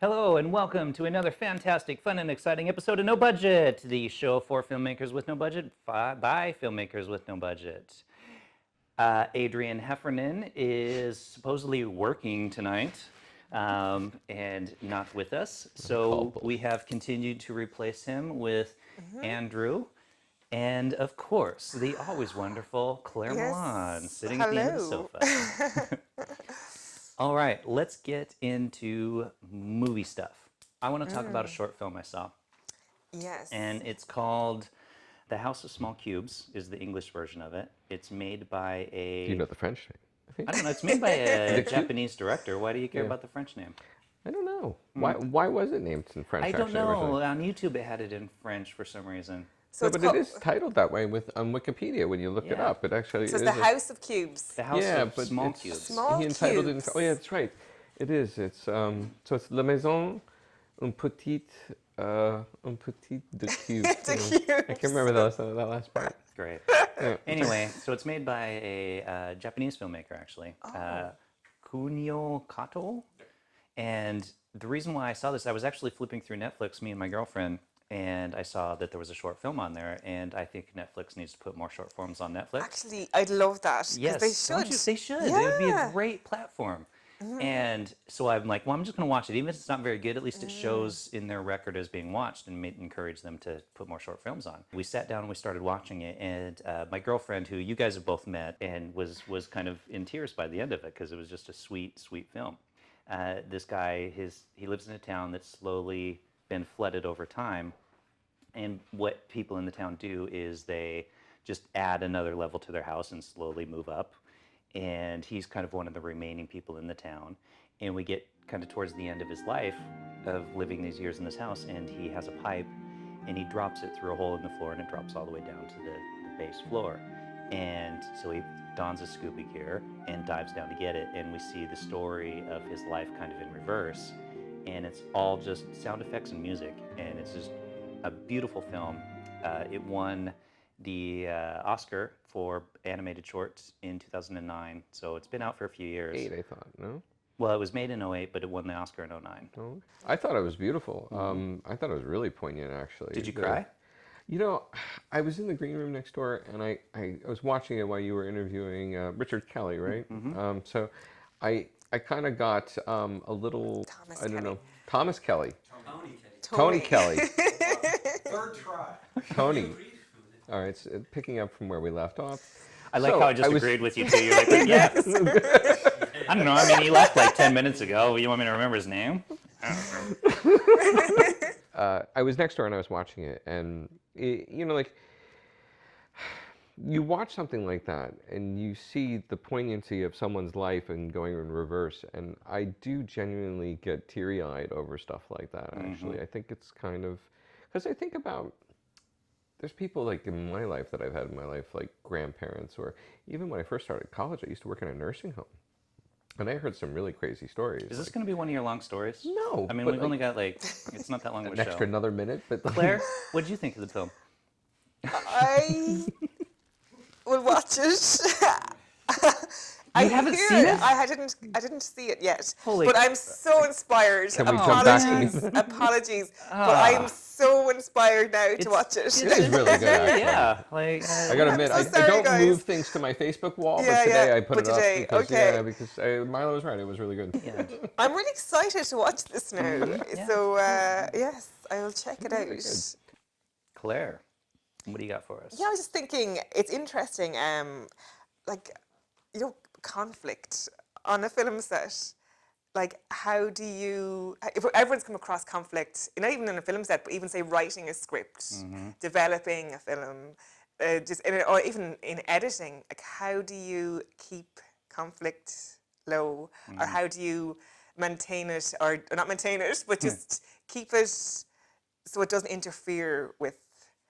Hello and welcome to another fantastic, fun, and exciting episode of No Budget, the show for filmmakers with no budget by filmmakers with no budget. Adrian Heffernan is supposedly working tonight and not with us, so we have continued to replace him with Andrew. And of course, the always wonderful Claire Milan sitting at the end of the sofa. All right, let's get into movie stuff. I want to talk about a short film I saw. Yes. And it's called The House of Small Cubes, is the English version of it. It's made by a... Do you know the French name? I don't know, it's made by a Japanese director. Why do you care about the French name? I don't know. Why was it named in French? I don't know. Originally? On YouTube it had it in French for some reason. So No, but it is titled that way on Wikipedia when you look it Yeah. up. It actually So it's is the House of Cubes. The House yeah, of but Small it's- Cubes. Small He entitled Cubes. it. Oh yeah, that's right. It is. It's so it's La Maison un petit de cubes. De I can't remember that last part. Great. Yeah. Anyway, so it's made by a Japanese filmmaker, actually, Kunio Kato. And the reason why I saw this, I was actually flipping through Netflix, me and my girlfriend, and I saw that there was a short film on there. And I think Netflix needs to put more short films on Netflix. Actually, I'd love that. 'Cause Yes, they don't should. you? They should. It would be a Yeah. great platform. And so I'm like, well, I'm just going to watch it. Even if it's not very good, at least it shows in their record as being watched and encourage them to put more short films on. We sat down and we started watching it. And my girlfriend, who you guys have both met, and was kind of in tears by the end of it because it was just a sweet, sweet film. This guy, he lives in a town that's slowly been flooded over time. And what people in the town do is they just add another level to their house and slowly move up. And he's kind of one of the remaining people in the town. And we get kind of towards the end of his life of living these years in this house, and he has a pipe, and he drops it through a hole in the floor, and it drops all the way down to the base floor. And so he dons a scuba gear and dives down to get it, and we see the story of his life kind of in reverse. And it's all just sound effects and music, and it's just a beautiful film. It won the Oscar for animated shorts in 2009, so it's been out for a few years. 8, I thought. No. Well, it was made in 08, but it won the Oscar in 09. Oh. I thought it was beautiful. I thought it was really poignant, actually. Did you cry? You know, I was in the green room next door, and I was watching it while you were interviewing Richard Kelly, right? So I kind of got a little, Thomas I don't Kelly. know, Thomas Kelly. Tony Kelly. Third try. Tony. All right, so picking up from where we left off. I like So, how I just I was- agreed with you too. You're like, yeah. I don't know. I mean, he left like 10 minutes ago. You want me to remember his name? I was next door and I was watching it, and you know, like you watch something like that and you see the poignancy of someone's life and going in reverse, and I do genuinely get teary-eyed over stuff like that. Actually, I think it's kind of because I think about there's people like in my life that I've had in my life, like grandparents, or even when I first started college, I used to work in a nursing home. And I heard some really crazy stories. Is this going to be one of your long stories? No, I mean, but we've only got like, it's not that long of an a extra show. another minute, but Claire, what did you think of the film? I will watch it. You haven't hear seen it? I didn't see it yet. Holy but I'm so inspired. Can we jump back to Apologies. But I am so inspired now to watch it. it is really good. Actually. Yeah, like I gotta admit, so I sorry, don't guys. move things to my Facebook wall, Yeah, but today yeah, I put but it today, up because, okay. yeah, because Milo was right. It was really good. yeah. I'm really excited to watch this now. Yeah. So yes, I will check it out. Very good. Claire, what do you got for us? Yeah, I was just thinking it's interesting, like, you know, conflict on a film set. Like, how do you, if everyone's come across conflict, not even in a film set, but even say writing a script, developing a film, or even in editing, like how do you keep conflict low? Or how do you maintain it, or not maintain it, but just keep it so it doesn't interfere with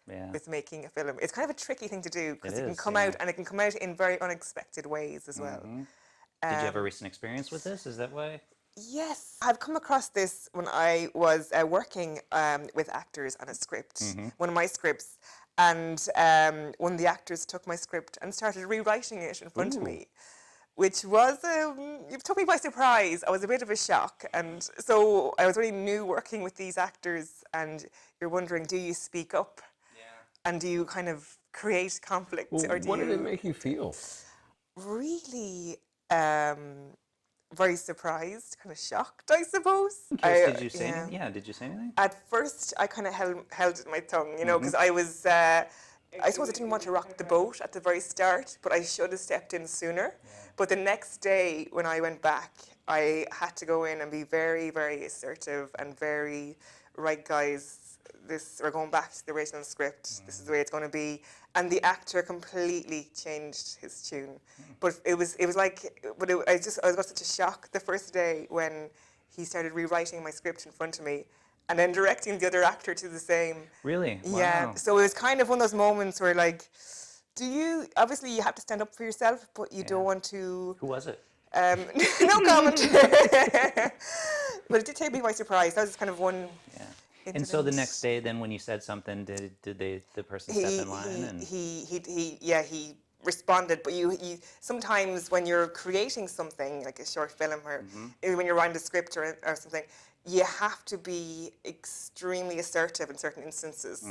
Yeah. making a film. It's kind of a tricky thing to do because It it can is, come yeah. out, and it can come out in very unexpected ways as well. Did you have a recent experience with this? Is that why? Yes, I've come across this when I was working with actors on a script, one of my scripts, and one of the actors took my script and started rewriting it in front of me. which was, it took me by surprise. I was a bit of a shock. And so I was really new working with these actors, and you're wondering, do you speak up? And do you kind of create conflict? Well, Or do what did it you make you feel? really very surprised, kind of shocked, I suppose. Did you say yeah. anything? Yeah, did you say anything? At first, I kind of held my tongue, you know, because I was, I suppose I didn't want to rock the boat at the very start, but I should have stepped in sooner. But the next day, when I went back, I had to go in and be very, very assertive and very, right, guys, we're going back to the original script. This is the way it's going to be. And the actor completely changed his tune. But it was like, I got such a shock the first day when he started rewriting my script in front of me and then directing the other actor to the same. Really? Yeah. Wow. So it was kind of one of those moments where, like, obviously you have to stand up for yourself, but you don't want to. Who was it? No comment. But it did take me by surprise. That was kind of one. Yeah. And so the incident. next day, then, when you said something, did the person step in line? And He responded. But you sometimes when you're creating something like a short film or when you're writing a script or something, you have to be extremely assertive in certain instances.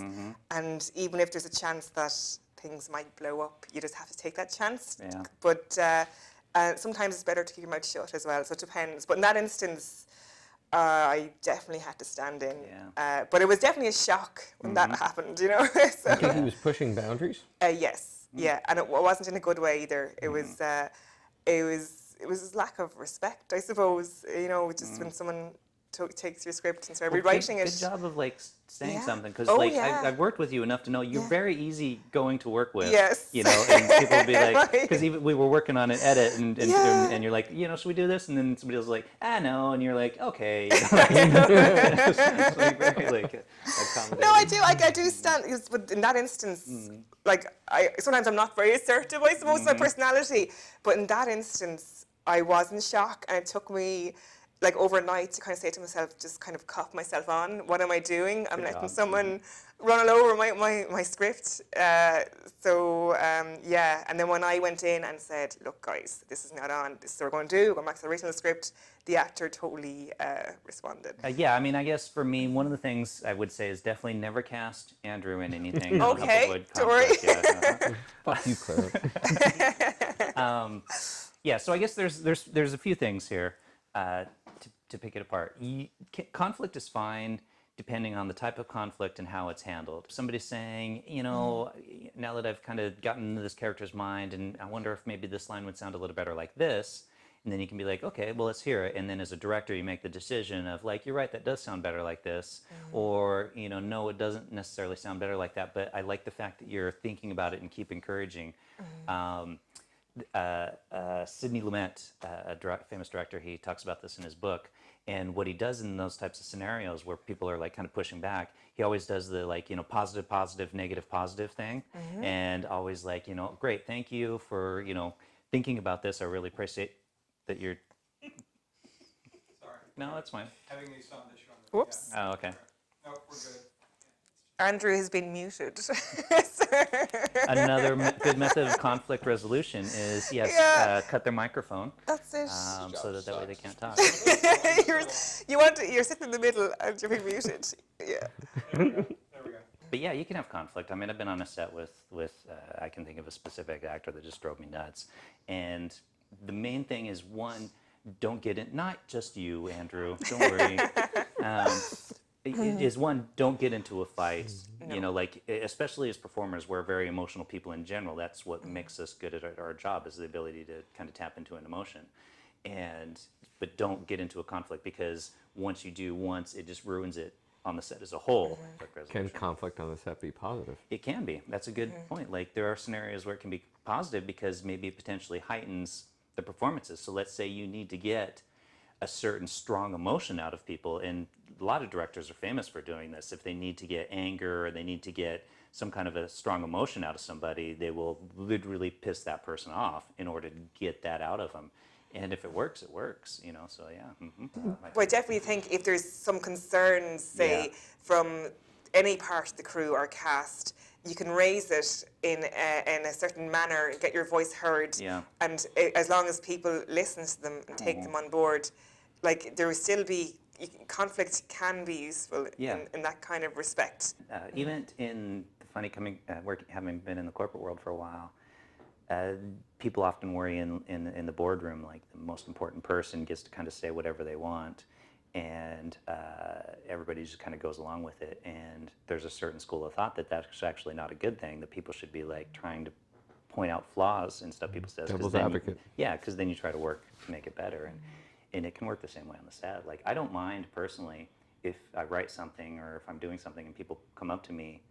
And even if there's a chance that things might blow up, you just have to take that chance. Yeah. But sometimes it's better to keep your mouth shut as well. So it depends. But in that instance, I definitely had to stand in. Yeah. But it was definitely a shock when that happened, you know. So, I think he was pushing boundaries. yes, yeah, and it wasn't in a good way either. It was his lack of respect, I suppose. You know, just when someone takes your script and starts rewriting good it. job of saying Yeah. something, because Oh, yeah. I've worked with you enough to know you're very easy going to work with. Yes. You know, and people will be like, Right. because even we were working on an edit, and Yeah. and you're like, you know, should we do this? And then somebody else is like, no, and you're like, okay. It's like very accommodating. No, I do stand, but in that instance, like, sometimes I'm not very assertive, I suppose, my personality. But in that instance, I was in shock, and it took me, like, overnight to kind of say to myself, just kind of cop myself on. What am I doing? I'm letting job. someone run all over my script. Yeah. And then when I went in and said, look, guys, this is not on. This is what we're going to do. We're going back to the original script. The actor totally responded. Yeah, I mean, I guess for me, one of the things I would say is definitely never cast Andrew in anything. Okay, avoid don't worry. conflict, yeah. Fuck you, Claire. Yeah, so I guess there's a few things here to pick it apart. Conflict is fine depending on the type of conflict and how it's handled. If somebody's saying, you know, now that I've kind of gotten into this character's mind, and I wonder if maybe this line would sound a little better like this, and then you can be like, okay, well, let's hear it. And then as a director, you make the decision of like, you're right, that does sound better like this. Or, you know, no, it doesn't necessarily sound better like that, but I like the fact that you're thinking about it and keep encouraging. Sidney Lumet, famous director, he talks about this in his book. And what he does in those types of scenarios where people are like kind of pushing back, he always does the like, you know, positive, positive, negative, positive thing. And always like, you know, great, thank you for, you know, thinking about this. I really appreciate that you're. Sorry. No, that's fine. Having a sound issue on the Whoops. Oh, okay. No, we're good. Andrew has been muted. Another good method of conflict resolution is, yes, Yeah. cut their microphone That's it. so that way they can't talk. You're sitting in the middle and you're being muted. Yeah. There we go. But yeah, you can have conflict. I mean, I've been on a set with I can think of a specific actor that just drove me nuts. And the main thing is, one, don't get in, not just you, Andrew, don't worry. Is one, don't get into a fight. No. You know, like, especially as performers, we're very emotional people in general. That's what makes us good at our job, is the ability to kind of tap into an emotion. But don't get into a conflict, because once you do once, it just ruins it on the set as a whole. Can conflict on the set be positive? It can be. That's a good point. Like, there are scenarios where it can be positive because maybe it potentially heightens the performances. So let's say you need to get a certain strong emotion out of people, and a lot of directors are famous for doing this. If they need to get anger or they need to get some kind of a strong emotion out of somebody, they will literally piss that person off in order to get that out of them. And if it works, it works, you know, so yeah. Well, I definitely think if there's some concerns, say, Yeah. from any part of the crew or cast, you can raise it in a certain manner, get your voice heard, Yeah. and as long as people listen to them and take them on board, like there will still be conflict can be useful Yeah. in that kind of respect. Even in the funny having been in the corporate world for a while, people often worry in the boardroom, like the most important person gets to kind of say whatever they want, and everybody just kind of goes along with it. And there's a certain school of thought that that's actually not a good thing, that people should be like trying to point out flaws and stuff people say. Devil's advocate. Yeah, because then you try to work to make it better. And it can work the same way on the set. Like, I don't mind personally if I write something or if I'm doing something and people come up to me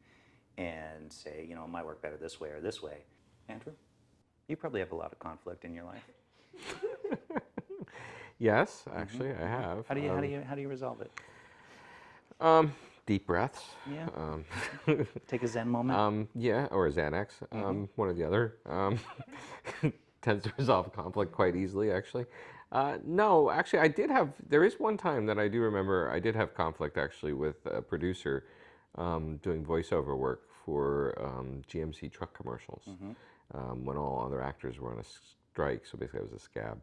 and say, you know, it might work better this way or this way. Andrew, you probably have a lot of conflict in your life. Yes, actually, I have. How do you resolve it? Deep breaths. Yeah. Take a Zen moment. Yeah, or a Xanax, one or the other. Tends to resolve conflict quite easily, actually. No, actually, there is one time that I do remember I did have conflict, actually, with a producer doing voiceover work for GMC truck commercials when all other actors were on a strike, so basically I was a scab.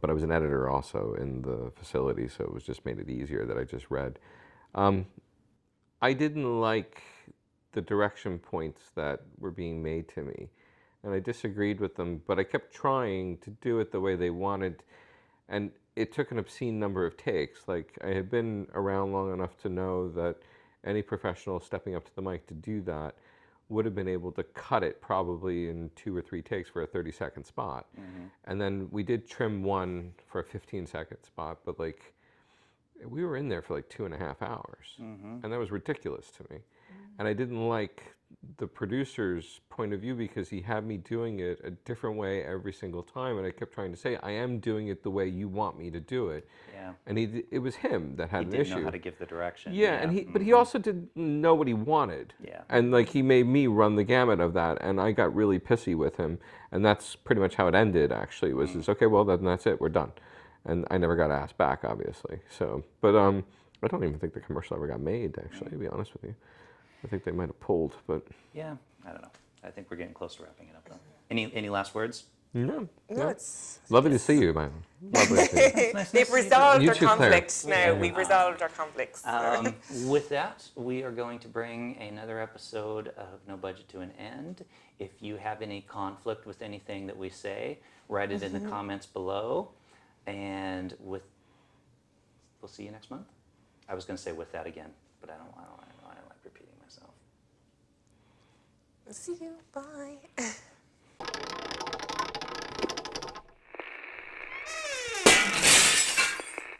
But I was an editor also in the facility, so it was just made it easier that I just read. I didn't like the direction points that were being made to me, and I disagreed with them, but I kept trying to do it the way they wanted, and it took an obscene number of takes. Like, I had been around long enough to know that any professional stepping up to the mic to do that would have been able to cut it probably in 2 or 3 takes for a 30-second spot. And then we did trim one for a 15-second spot, but like, we were in there for like 2.5 hours, and that was ridiculous to me. And I didn't like the producer's point of view because he had me doing it a different way every single time, and I kept trying to say, I am doing it the way you want me to do it. Yeah. And it was him that had He an didn't issue. know how to give the direction. Yeah, and but he also didn't know what he wanted. Yeah. And like, he made me run the gamut of that, and I got really pissy with him, and that's pretty much how it ended. Actually, was just, okay, well then that's it, we're done. And I never got asked back, obviously. So, but I don't even think the commercial ever got made, actually, to be honest with you. I think they might have pulled, but Yeah, I don't know. I think we're getting close to wrapping it up, though. Any last words? no. No, it's Lovely to see you, man. Lovely to see you. they've resolved You their too, Claire. conflict now. We've resolved our conflicts. With that, we are going to bring another episode of No Budget to an end. If you have any conflict with anything that we say, write it in the comments below. And we'll see you next month. I was going to say with that again, but I don't like repeating myself. See you. Bye.